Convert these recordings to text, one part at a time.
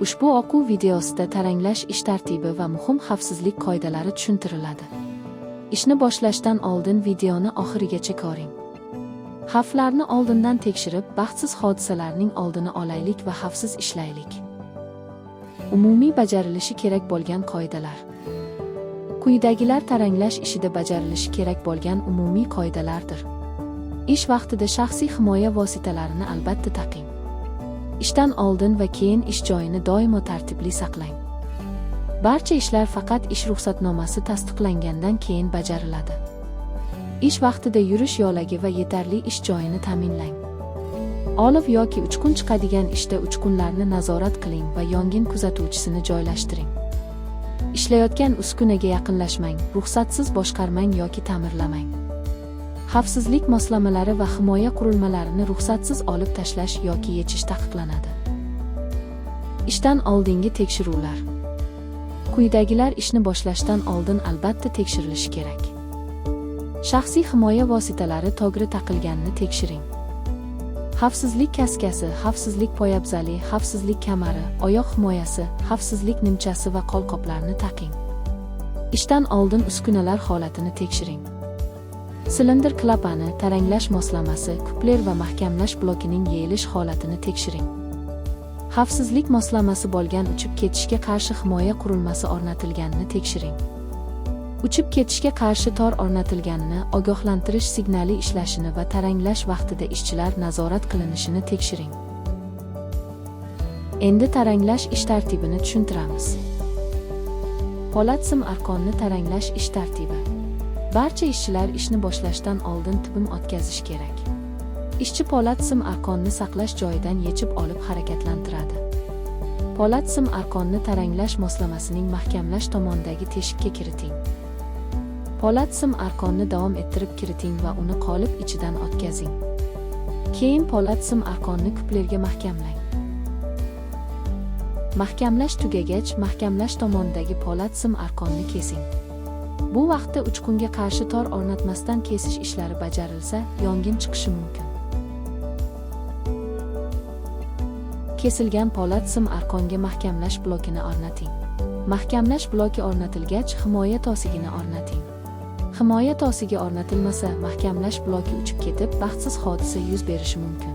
Ushbu o'quv videosida taranglash ish tartibi va muhim xavfsizlik qoidalari tushuntiriladi. Ishni boshlashdan oldin videoni oxirigacha ko'ring. Xavflarni oldindan tekshirib, baxtsiz hodisalarning oldini olaylik va xavfsiz ishlaylik. Umumiy bajarilishi kerak bo'lgan qoidalar. Quyidagilar taranglash ishida bajarilishi kerak bo'lgan umumiy qoidalardir. Ish vaqtida shaxsiy himoya vositalarini albatta taqing. Ishdan oldin va keyin ish joyini doimo tartibli saqlang. Barcha ishlar faqat ish ruxsatnomasi tasdiqlangandan keyin bajariladi. Ish vaqtida yurish yo'lagi va yetarli ish joyini ta'minlang. Olov yoki uchqun chiqadigan ishda uchqunlarni nazorat qiling va yong'in kuzatuvchisini joylashtiring. Ishlayotgan uskunaga yaqinlashmang, ruxsatsiz boshqarmang yoki ta'mirlamang. Xavfsizlik moslamalari va himoya qurilmalarini ruxsatsiz olib tashlash yoki yechish taqiqlanadi. Ishdan oldingi tekshiruvlar. Quyidagilar ishni boshlashdan oldin albatta tekshirilishi kerak. Shaxsiy himoya vositalari to'g'ri taqilganini tekshiring. Xavfsizlik kaskasi, xavfsizlik poyabzali, xavfsizlik kamari, oyoq himoyasi, xavfsizlik nimchasi va qo'lqoplarni taqing. Ishdan oldin uskunalar holatini tekshiring. Silindr klapani, taranglash moslamasi, kupler va mahkamlash blokining yeyilish holatini tekshiring. Xavfsizlik moslamasi bo'lgan uchib ketishga qarshi himoya qurilmasi o'rnatilganini tekshiring. Uchib ketishga qarshi tor o'rnatilganini, ogohlantirish signali ishlashini va taranglash vaqtida ishchilar nazorat qilinishini tekshiring. Endi taranglash ish tartibini tushuntiramiz. Po'lat sim arqonni taranglash ish tartibi. Barcha ishchilar ishni boshlashdan oldin tibim o'tkazish kerak. Ishchi po'lat sim arqonni saqlash joyidan yechib olib harakatlantiradi. Po'lat sim arqonni taranglash moslamasining mahkamlash tomonidagi teshikka kiriting. Po'lat sim arqonni davom ettirib kiriting va uni qolip ichidan o'tkazing. Keyin po'lat sim arqonni kuplerga mahkamlang. Mahkamlash tugagach, mahkamlash tomonidagi po'lat sim arqonni kesing. Bu vaqtda uchqunga qarshi tor o'rnatmasdan kesish ishlari bajarilsa, yong'in chiqishi mumkin. Kesilgan po'lat sim arqonga mahkamlash blokini o'rnating. Mahkamlash bloki o'rnatilgach, himoya to'sigini o'rnating. Himoya to'sigi o'rnatilmasa, mahkamlash bloki uchib ketib, baxtsiz hodisa yuz berishi mumkin.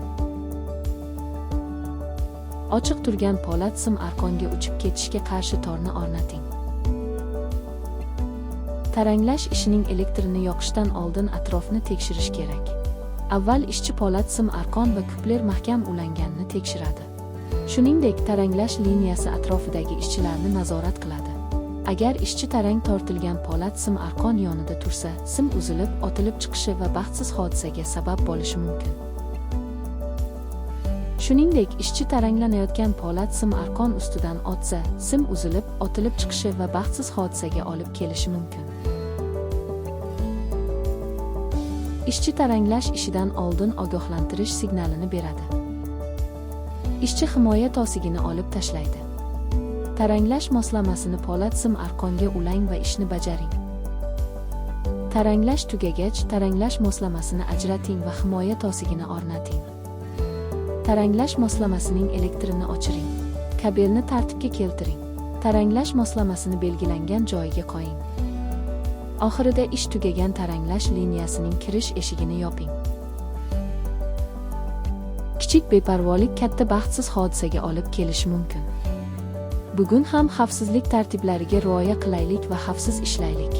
Ochiq turgan po'lat sim arqonga uchib ketishga qarshi torni o'rnating. Taranglash ishining elektrini yoqishdan oldin atrofni tekshirish kerak. Avval ishchi po'lat sim arqon va kupler mahkam ulanganini tekshiradi. Shuningdek, taranglash liniyasi atrofidagi ishchilarni nazorat qiladi. Agar ishchi tarang tortilgan po'lat sim arqon yonida tursa, sim uzilib, otilib chiqishi va baxtsiz hodisaga sabab bo'lishi mumkin. Shuningdek, ishchi taranglanayotgan po'lat sim arqon ustidan o'tsa, sim uzilib, otilib chiqishi va baxtsiz hodisaga olib kelishi mumkin. Ishchi taranglash ishidan oldin ogohlantirish signalini beradi. Ishchi himoya to'sigini olib tashlaydi. Taranglash moslamasini po'lat sim arqonga ulang va ishni bajaring. Taranglash tugagach, taranglash moslamasini ajrating va himoya to'sigini o'rnating. Taranglash moslamasining elektrini o'chiring. Kabelni tartibga keltiring. Taranglash moslamasini belgilangan joyiga qo'ying. Oxirida ish tugagan taranglash liniyasining kirish eshigini yoping. Kichik beparvolik katta baxtsiz hodisaga olib kelishi mumkin. Bugun ham xavfsizlik tartiblariga rioya qilaylik va xavfsiz ishlaylik.